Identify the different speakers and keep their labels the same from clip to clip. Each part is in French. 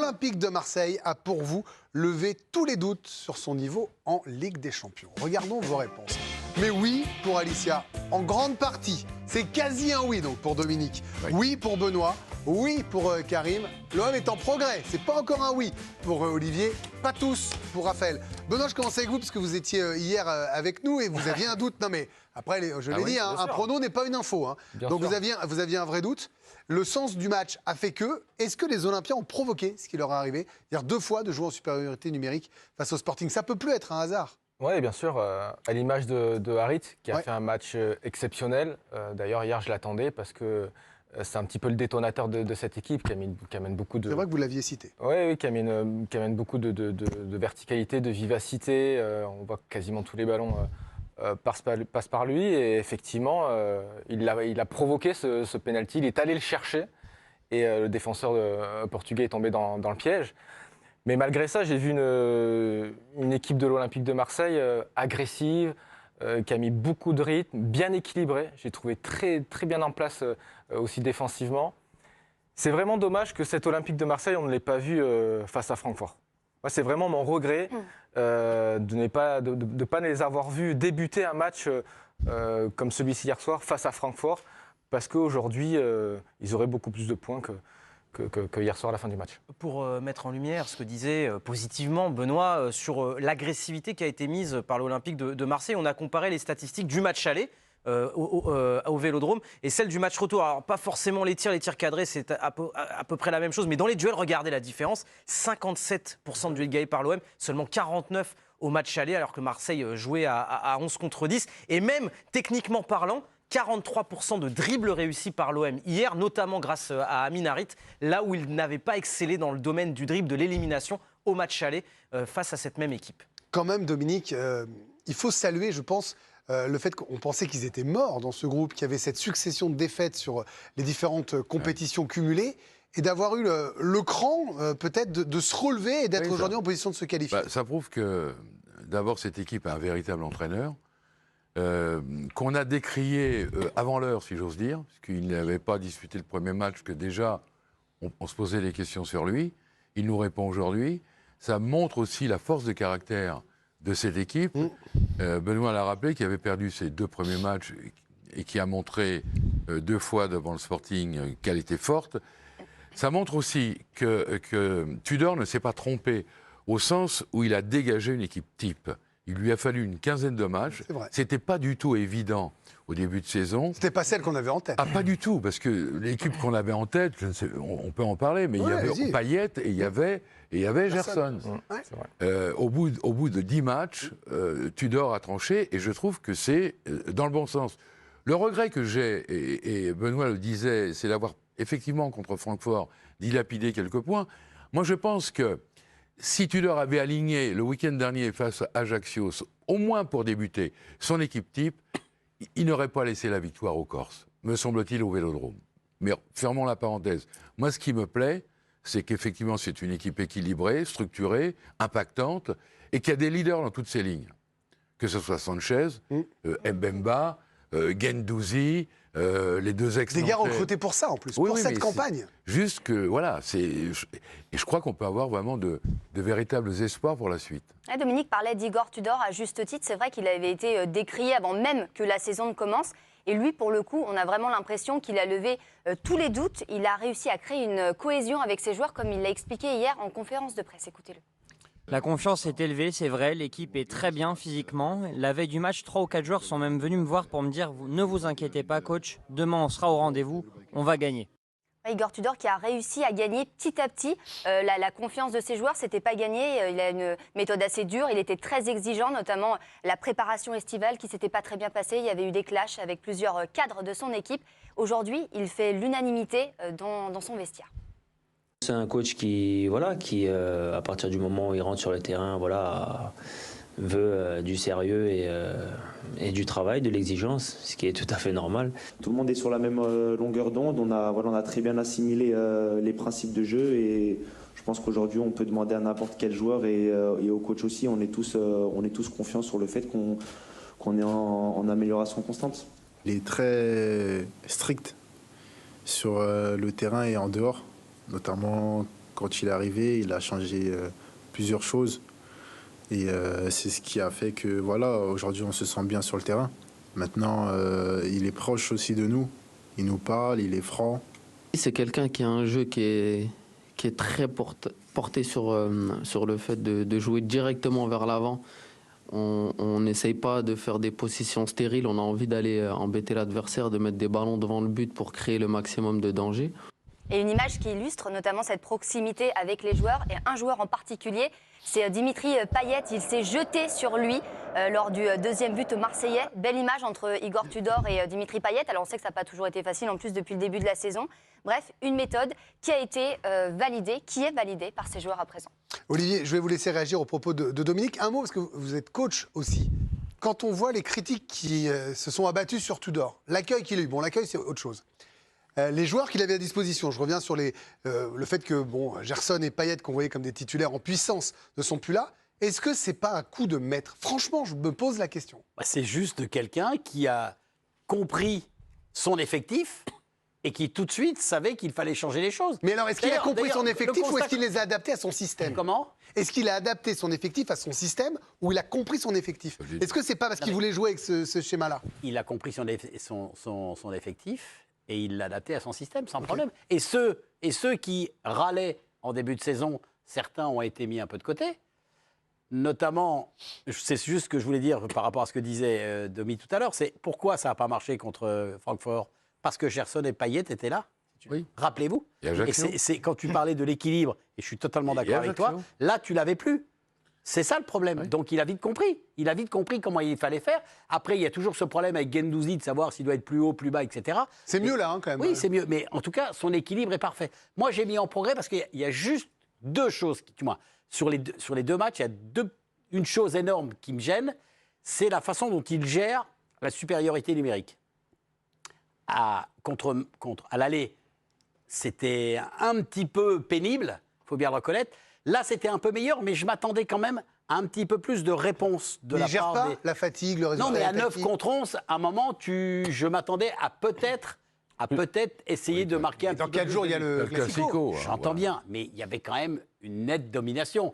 Speaker 1: l'Olympique de Marseille a pour vous levé tous les doutes sur son niveau en Ligue des Champions. Regardons vos réponses. Mais oui pour Alicia, en grande partie. C'est quasi un oui donc pour Dominique. Oui pour Benoît. Oui pour Karim. L'OM est en progrès. C'est pas encore un oui pour Olivier. Pas tous pour Raphaël. Benoît, je commence avec vous parce que vous étiez hier avec nous et vous aviez un doute. Non mais après, je l'ai dit, un prono n'est pas une info. Hein. Donc vous aviez un vrai doute. Le sens du match a fait que. Est-ce que les Olympiens ont provoqué ce qui leur est arrivé? C'est-à-dire 2 fois de jouer en supériorité numérique face au Sporting. Ça peut plus être un hasard.
Speaker 2: Oui, bien sûr. À l'image de Harit, qui a fait un match exceptionnel. D'ailleurs, hier, je l'attendais parce que c'est un petit peu le détonateur de cette équipe qui amène beaucoup de...
Speaker 1: C'est vrai que vous l'aviez cité.
Speaker 2: Oui, qui amène beaucoup de verticalité, de vivacité. On voit que quasiment tous les ballons passent par lui. Et effectivement, il a provoqué ce pénalty. Il est allé le chercher. Et le défenseur portugais est tombé dans le piège. Mais malgré ça, j'ai vu une équipe de l'Olympique de Marseille agressive, qui a mis beaucoup de rythme, bien équilibrée. J'ai trouvé très, très bien en place aussi défensivement. C'est vraiment dommage que cet Olympique de Marseille, on ne l'ait pas vu face à Francfort. Moi, c'est vraiment mon regret de ne pas les avoir vus débuter un match comme celui-ci hier soir face à Francfort, parce qu'aujourd'hui, ils auraient beaucoup plus de points que hier soir à la fin du match.
Speaker 3: Pour mettre en lumière ce que disait positivement Benoît sur l'agressivité qui a été mise par l'Olympique de Marseille, on a comparé les statistiques du match aller au Vélodrome et celle du match retour. Alors pas forcément les tirs cadrés, c'est à peu près la même chose, mais dans les duels, regardez la différence. 57% de duels gagnés par l'OM, seulement 49% au match aller, alors que Marseille jouait à 11 contre 10. Et même techniquement parlant, 43% de dribbles réussis par l'OM hier, notamment grâce à Amin Harit, là où il n'avait pas excellé dans le domaine du dribble, de l'élimination au match aller face à cette même équipe.
Speaker 1: Quand même, Dominique, il faut saluer, je pense, le fait qu'on pensait qu'ils étaient morts dans ce groupe, qu'il y avait cette succession de défaites sur les différentes compétitions cumulées, et d'avoir eu le cran, peut-être, de se relever et d'être aujourd'hui en position de se qualifier.
Speaker 4: Ça prouve que, d'abord, cette équipe a un véritable entraîneur. Qu'on a décrié avant l'heure, si j'ose dire, parce qu'il n'avait pas disputé le premier match, que déjà, on se posait des questions sur lui. Il nous répond aujourd'hui. Ça montre aussi la force de caractère de cette équipe. Benoît l'a rappelé, qui avait perdu ses 2 premiers matchs et qui a montré 2 fois devant le Sporting qu'elle était forte. Ça montre aussi que Tudor ne s'est pas trompé, au sens où il a dégagé une équipe type. Il lui a fallu une quinzaine de matchs. C'était pas du tout évident au début de saison.
Speaker 1: C'était pas celle qu'on avait en tête.
Speaker 4: Ah, pas du tout, parce que l'équipe qu'on avait en tête, je ne sais, on peut en parler, mais il y avait Payet et il y avait Gerson. Au bout de 10 matchs, Tudor a tranché, et je trouve que c'est dans le bon sens. Le regret que j'ai, et Benoît le disait, c'est d'avoir effectivement, contre Francfort, dilapidé quelques points. Moi, je pense que si Tudor avait aligné le week-end dernier face à Ajaccio, au moins pour débuter, son équipe type, il n'aurait pas laissé la victoire aux Corses, me semble-t-il, au Vélodrome. Mais fermons la parenthèse. Moi, ce qui me plaît, c'est qu'effectivement, c'est une équipe équilibrée, structurée, impactante, et qui a des leaders dans toutes ses lignes. Que ce soit Sanchez, Mbemba, Guendouzi, les 2 ex.
Speaker 1: Des gars recrutés pour ça, en plus, pour cette campagne.
Speaker 4: Juste que, voilà, et je crois qu'on peut avoir vraiment de véritables espoirs pour la suite.
Speaker 5: Dominique parlait d'Igor Tudor à juste titre. C'est vrai qu'il avait été décrié avant même que la saison ne commence. Et lui, pour le coup, on a vraiment l'impression qu'il a levé tous les doutes. Il a réussi à créer une cohésion avec ses joueurs, comme il l'a expliqué hier en conférence de presse. Écoutez-le.
Speaker 6: La confiance est élevée, c'est vrai, l'équipe est très bien physiquement. La veille du match, 3 ou 4 joueurs sont même venus me voir pour me dire « Ne vous inquiétez pas coach, demain on sera au rendez-vous, on va gagner ».
Speaker 5: Igor Tudor qui a réussi à gagner petit à petit la confiance de ses joueurs, c'était pas gagné, il a une méthode assez dure, il était très exigeant, notamment la préparation estivale qui s'était pas très bien passée, il y avait eu des clashs avec plusieurs cadres de son équipe. Aujourd'hui, il fait l'unanimité dans son vestiaire.
Speaker 7: C'est un coach qui à partir du moment où il rentre sur le terrain, veut du sérieux et du travail, de l'exigence, ce qui est tout à fait normal.
Speaker 8: Tout le monde est sur la même longueur d'onde, on a très bien assimilé les principes de jeu et je pense qu'aujourd'hui on peut demander à n'importe quel joueur et au coach aussi, on est tous confiants sur le fait qu'on est en amélioration constante.
Speaker 9: Il est très strict sur le terrain et en dehors, notamment quand il est arrivé, il a changé plusieurs choses. Et c'est ce qui a fait que, voilà, aujourd'hui, on se sent bien sur le terrain. Maintenant, il est proche aussi de nous. Il nous parle, il est franc.
Speaker 10: C'est quelqu'un qui a un jeu qui est très porté sur le fait de jouer directement vers l'avant. On n'essaye pas de faire des positions stériles. On a envie d'aller embêter l'adversaire, de mettre des ballons devant le but pour créer le maximum de danger.
Speaker 5: Et une image qui illustre notamment cette proximité avec les joueurs, et un joueur en particulier, c'est Dimitri Payet. Il s'est jeté sur lui lors du deuxième but marseillais. Belle image entre Igor Tudor et Dimitri Payet. Alors on sait que ça n'a pas toujours été facile, en plus depuis le début de la saison. Bref, une méthode qui a été validée, qui est validée par ces joueurs à présent.
Speaker 1: Olivier, je vais vous laisser réagir aux propos de Dominique. Un mot, parce que vous êtes coach aussi. Quand on voit les critiques qui se sont abattues sur Tudor, l'accueil qu'il a eu, bon, l'accueil c'est autre chose. Les joueurs qu'il avait à disposition, je reviens sur le fait que Gerson et Payet, qu'on voyait comme des titulaires en puissance, ne sont plus là. Est-ce que c'est pas un coup de maître? Franchement, je me pose la question.
Speaker 11: C'est juste quelqu'un qui a compris son effectif et qui tout de suite savait qu'il fallait changer les choses.
Speaker 1: Mais alors, est-ce qu'il a compris son effectif ou est-ce qu'il les a adaptés à son système?
Speaker 11: Comment?
Speaker 1: Est-ce qu'il a adapté son effectif à son système ou il a compris son effectif? Est-ce que c'est pas parce qu'il voulait jouer avec ce schéma-là?
Speaker 11: Il a compris son effectif et il l'a adapté à son système sans problème. Et ceux qui râlaient en début de saison, certains ont été mis un peu de côté. Notamment, c'est juste ce que je voulais dire par rapport à ce que disait Domi tout à l'heure, c'est pourquoi ça n'a pas marché contre Francfort? Parce que Gerson et Payet étaient là. Oui. Rappelez-vous. Et c'est quand tu parlais de l'équilibre, et je suis totalement d'accord avec toi, là, tu l'avais plus. C'est ça le problème. Oui. Donc, il a vite compris. Il a vite compris comment il fallait faire. Après, il y a toujours ce problème avec Guendouzi de savoir s'il doit être plus haut, plus bas, etc.
Speaker 1: C'est mieux là, quand même.
Speaker 11: Oui, c'est mieux. Mais en tout cas, son équilibre est parfait. Moi, j'ai mis en progrès parce qu'il y a juste deux choses qui, sur les deux matchs, il y a une chose énorme qui me gêne, c'est la façon dont il gère la supériorité numérique. À l'aller, c'était un petit peu pénible, il faut bien le reconnaître. Là, c'était un peu meilleur, mais je m'attendais quand même à un petit peu plus de réponse de la part des... Il
Speaker 1: gère pas la fatigue, le résultat.
Speaker 11: Non, mais à 9 contre 11, à un moment, je m'attendais à peut-être essayer de marquer un petit peu plus.
Speaker 1: Dans 4 jours, il y a le Classico.
Speaker 11: J'entends bien, mais il y avait quand même une nette domination.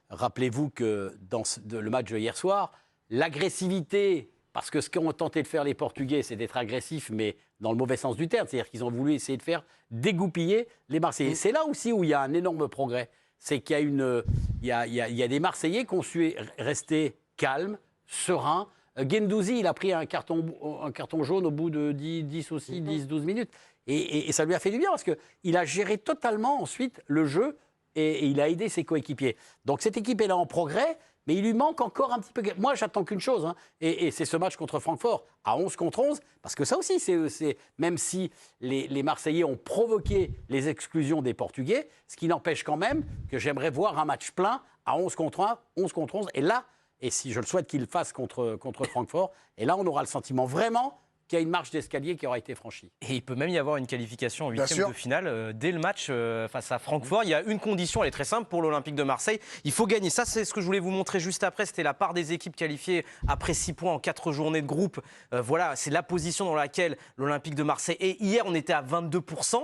Speaker 11: Rappelez-vous que dans le match de hier soir, l'agressivité... Parce que ce qu'ont tenté de faire les Portugais, c'est d'être agressifs, mais dans le mauvais sens du terme. C'est-à-dire qu'ils ont voulu essayer de faire dégoupiller les Marseillais. C'est là aussi où il y a un énorme progrès. C'est qu'il y a des Marseillais qui ont su rester calmes, sereins. Guendouzi, il a pris un carton jaune au bout de 10-12 minutes. Et ça lui a fait du bien parce qu'il a géré totalement ensuite le jeu et il a aidé ses coéquipiers. Donc cette équipe est là en progrès. Mais il lui manque encore un petit peu... Moi, j'attends qu'une chose, et c'est ce match contre Francfort, à 11 contre 11, parce que ça aussi, même si les Marseillais ont provoqué les exclusions des Portugais, ce qui n'empêche quand même que j'aimerais voir un match plein à 11 contre 1, 11 contre 11, et là, et si je le souhaite qu'il le fasse contre Francfort, et là, on aura le sentiment vraiment qu'il y a une marche d'escalier qui aura été franchie.
Speaker 3: Et il peut même y avoir une qualification en huitième de finale dès le match face à Francfort. Il y a une condition, elle est très simple pour l'Olympique de Marseille. Il faut gagner. Ça, c'est ce que je voulais vous montrer juste après. C'était la part des équipes qualifiées après 6 points en 4 journées de groupe. Voilà, c'est la position dans laquelle l'Olympique de Marseille est. Hier, on était à 22%.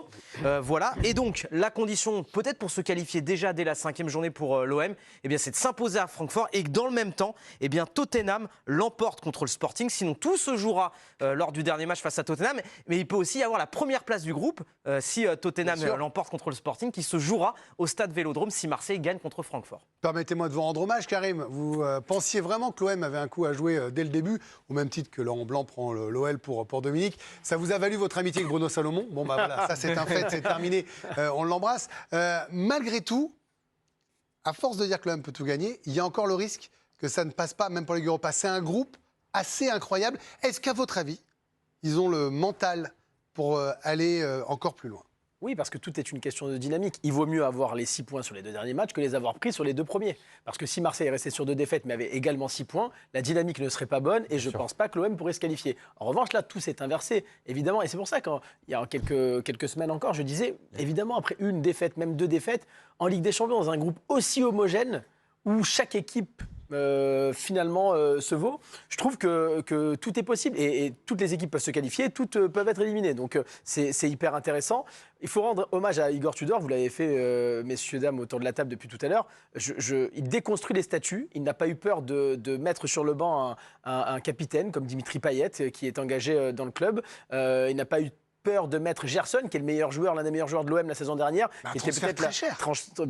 Speaker 3: Voilà. Et donc, la condition, peut-être pour se qualifier déjà dès la 5e journée pour l'OM, eh bien, c'est de s'imposer à Francfort et que dans le même temps, eh bien, Tottenham l'emporte contre le Sporting. Sinon, tout se jouera lors du dernier match face à Tottenham, mais il peut aussi y avoir la première place du groupe si Tottenham l'emporte contre le Sporting, qui se jouera au stade Vélodrome si Marseille gagne contre Francfort.
Speaker 1: Permettez-moi de vous rendre hommage, Karim. Vous pensiez vraiment que l'OM avait un coup à jouer dès le début, au même titre que Laurent Blanc prend l'OL pour Dominique. Ça vous a valu votre amitié avec Bruno Salomon. Bon, bah voilà, ça c'est un fait, c'est terminé. On l'embrasse. Malgré tout, à force de dire que l'OM peut tout gagner, il y a encore le risque que ça ne passe pas, même pour les Europa. C'est un groupe assez incroyable. Est-ce qu'à votre avis, ils ont le mental pour aller encore plus loin?
Speaker 12: Oui, parce que tout est une question de dynamique. Il vaut mieux avoir les 6 points sur les 2 derniers matchs que les avoir pris sur les 2 premiers. Parce que si Marseille est resté sur 2 défaites mais avait également 6 points, la dynamique ne serait pas bonne et je ne pense pas que l'OM pourrait se qualifier. En revanche, là, tout s'est inversé, évidemment. Et c'est pour ça qu'il y a quelques semaines encore, je disais, évidemment, après une défaite, même 2 défaites, en Ligue des Champions, dans un groupe aussi homogène, où chaque équipe finalement se vaut. Je trouve que tout est possible et toutes les équipes peuvent se qualifier, toutes peuvent être éliminées. Donc c'est hyper intéressant. Il faut rendre hommage à Igor Tudor, vous l'avez fait, messieurs, dames, autour de la table depuis tout à l'heure. Il déconstruit les statuts, il n'a pas eu peur de mettre sur le banc un capitaine comme Dimitri Payet, qui est engagé dans le club. Il n'a pas eu peur de mettre Gerson, qui est le meilleur joueur, l'un des meilleurs joueurs de l'OM la saison dernière, qui était peut-être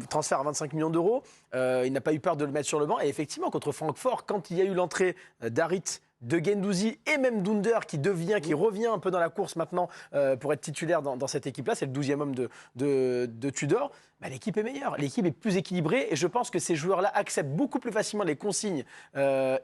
Speaker 12: transfert à 25 millions d'euros. Il n'a pas eu peur de le mettre sur le banc. Et effectivement, contre Francfort, quand il y a eu l'entrée d'Harit, de Guendouzi et même d'Under qui revient un peu dans la course maintenant pour être titulaire dans cette équipe-là, c'est le 12e homme de Tudor, l'équipe est meilleure, l'équipe est plus équilibrée et je pense que ces joueurs-là acceptent beaucoup plus facilement les consignes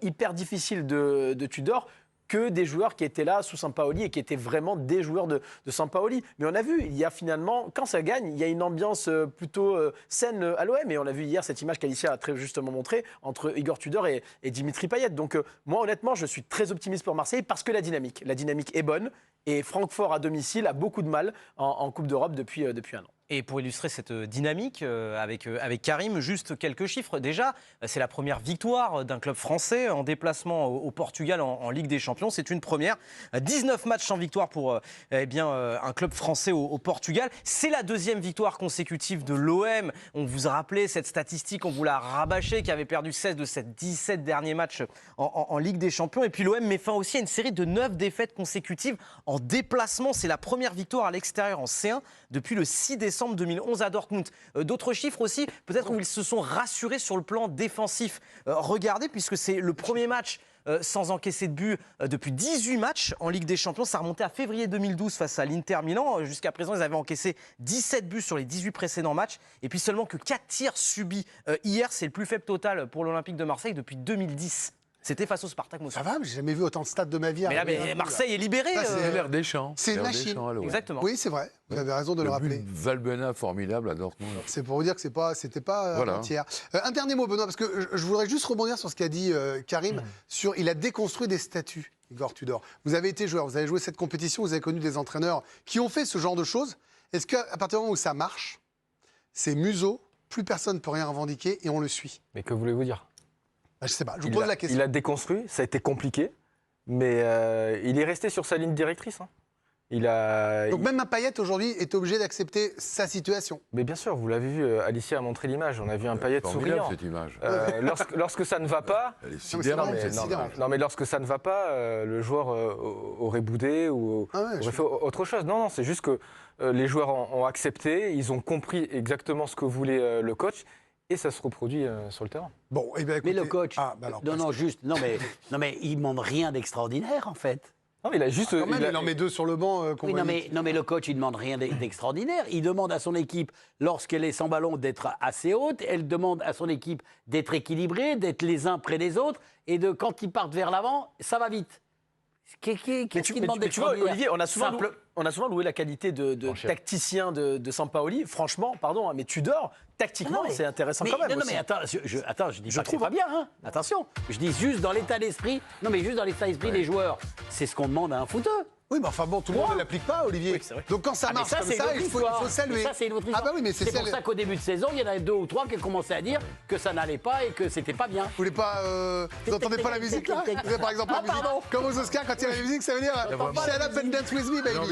Speaker 12: hyper difficiles de Tudor que des joueurs qui étaient là sous Sampaoli et qui étaient vraiment des joueurs de Sampaoli. Mais on a vu, il y a finalement, quand ça gagne, il y a une ambiance plutôt saine à l'OM. Et on a vu hier cette image qu'Alicia a très justement montrée entre Igor Tudor et Dimitri Payet. Donc moi, honnêtement, je suis très optimiste pour Marseille parce que la dynamique est bonne. Et Francfort à domicile a beaucoup de mal en Coupe d'Europe depuis un an.
Speaker 3: Et pour illustrer cette dynamique avec Karim, juste quelques chiffres. Déjà, c'est la première victoire d'un club français en déplacement au Portugal en Ligue des Champions. C'est une première. 19 matchs sans victoire pour un club français au Portugal. C'est la deuxième victoire consécutive de l'OM. On vous a rappelé cette statistique, on vous l'a rabâché, qui avait perdu 16 de ses 17 derniers matchs en Ligue des Champions. Et puis l'OM met fin aussi à une série de 9 défaites consécutives en déplacement. C'est la première victoire à l'extérieur en C1 depuis le 6 décembre 2011 à Dortmund. D'autres chiffres aussi, peut-être où ils se sont rassurés sur le plan défensif. Regardez, puisque c'est le premier match sans encaisser de but depuis 18 matchs en Ligue des Champions. Ça remontait à février 2012 face à l'Inter Milan. Jusqu'à présent, ils avaient encaissé 17 buts sur les 18 précédents matchs. Et puis seulement que 4 tirs subis hier. C'est le plus faible total pour l'Olympique de Marseille depuis 2010. C'était face au Spartak Moscou.
Speaker 1: Ça va, j'ai jamais vu autant de stades de ma vie.
Speaker 3: Mais Marseille est libéré.
Speaker 4: C'est l'air des champs.
Speaker 1: C'est une machine.
Speaker 3: Exactement.
Speaker 1: Oui, c'est vrai. Vous avez raison de le rappeler.
Speaker 4: Valbuena formidable à Dortmund.
Speaker 1: C'est pour vous dire que c'était pas entière. Un dernier mot, Benoît, parce que je voudrais juste rebondir sur ce qu'a dit Karim. Il a déconstruit des statuts, Igor Tudor. Vous avez été joueur, vous avez joué cette compétition, vous avez connu des entraîneurs qui ont fait ce genre de choses. Est-ce qu'à partir du moment où ça marche, c'est museau, plus personne ne peut rien revendiquer et on le suit?
Speaker 2: Mais que voulez-vous dire?
Speaker 1: Je sais pas, je vous pose la question.
Speaker 2: Il a déconstruit, ça a été compliqué, mais il est resté sur sa ligne directrice. Hein.
Speaker 1: Donc même un Payet aujourd'hui est obligé d'accepter sa situation.
Speaker 2: Mais bien sûr, vous l'avez vu, Alicia a montré l'image, on a vu un Payet souriant.
Speaker 4: Cette image.
Speaker 2: Lorsque ça ne va pas,
Speaker 4: elle est sidérante,
Speaker 2: non, mais lorsque ça ne va pas, le joueur aurait boudé ou aurait fait autre chose. Non, c'est juste que les joueurs ont accepté, ils ont compris exactement ce que voulait le coach. Et ça se reproduit sur le terrain.
Speaker 1: Bon, eh bien, écoutez...
Speaker 11: Mais le coach, non mais il demande rien d'extraordinaire en fait.
Speaker 2: Non, mais il a juste.
Speaker 1: Il en met 2 sur le banc.
Speaker 11: Oui, non mais le coach, il demande rien d'extraordinaire. Il demande à son équipe, lorsqu'elle est sans ballon, d'être assez haute. Elle demande à son équipe d'être équilibrée, d'être les uns près des autres, et quand ils partent vers l'avant, ça va vite. Qu'est-ce qu'il demande d'extraordinaire?
Speaker 12: Olivier, on a souvent loué la qualité de tacticien de Sampaoli. Franchement, pardon, mais Tudor, tactiquement, c'est intéressant quand même.
Speaker 11: Non, mais attends, je dis pas que c'est pas bien, hein. Attention, je dis juste dans l'état d'esprit. Non, mais juste dans l'état d'esprit des joueurs, c'est ce qu'on demande à un footeux.
Speaker 1: Oui, mais enfin bon, tout le monde ne l'applique pas, Olivier. Oui, donc quand ça marche comme ça, il faut saluer.
Speaker 11: Ça, c'est une autre histoire.
Speaker 1: Ah bah oui, mais
Speaker 11: c'est pour ça qu'au début de saison, il y en avait 2 ou 3 qui commençaient à dire que ça n'allait pas et que c'était pas bien.
Speaker 1: Vous voulez pas vous entendez pas la musique là? Vous avez par exemple la musique. Comme aux Oscars, quand il y a la musique, ça veut dire Shut up and dance with me, baby.